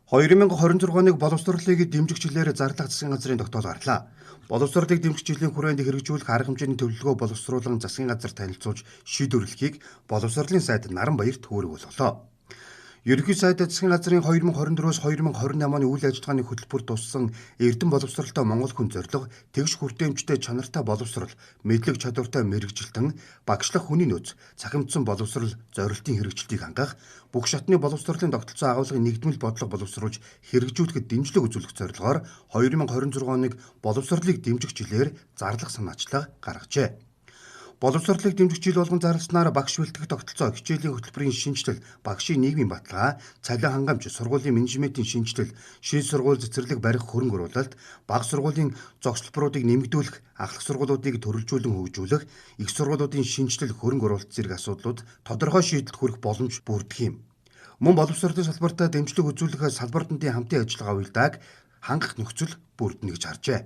2026 оныг боловсролыг дэмжих чиглэлээр зарлах засгийн газрын тогтоол гарлаа. Боловсролыг дэмжих жилийн хүрээнд хэрэгжүүлэх арга хэмжээний төлөвлөгөө боловсруулан засгийн газар танилцуулж шийдвэрлэхийг боловсролын сайд Наранбаярт хүргэх боллоо. Ерөнхий сайд засгийн газрын 2024-өөс 2028 оны үйл ажиллагааны хөтөлбөр туссан Эрдэм боловсролтой Монгол хүн зорилго тэгш хүртээмжтэй чанартай боловсрол, мэдлэг чадвартай мэргэжилтэн, багшлах хүний нөөц, цахимдсан боловсрол зорилтын хэрэгжилтийг хангах, бүх шатны боловсролын тогтолцоо агуулгын нэгдмэл бодлого боловсруулж хэрэгжүүлэхэд дэмжлэг үзүүлэх зорилгоор 2026 оныг боловсролыг дэмжих жилээр зарлах санаачлага гаргажээ. Боловсролыг дэмжих жил болгон зарласнаар багш бэлтгэх тогтолцоо, хичээлийн хөтөлбөрийн шинжилэл, багшийн нийгмийн баталгаа, цалин хангамж, сургуулийн менежментийн шинжилэл, шин сургууль цэцэрлэг барих хөрөнгө оруулалт, бага сургуулийн зогсолборуудыг нэмэгдүүлэх, ахлах сургуулиудыг төрөлжүүлэн хөгжүүлэх, их сургуулиудын шинжилэл хөрөнгө оруулалт зэрэг асуудлууд тодорхой шийдэлд хүрэх боломж бүрдэх юм. Мөн боловсролын салбартаа дэмжлэг үзүүлэх салбар дундын хамтын ажиллагаа уялдааг хангах нөхцөл бүрдэнэ гэж харжээ.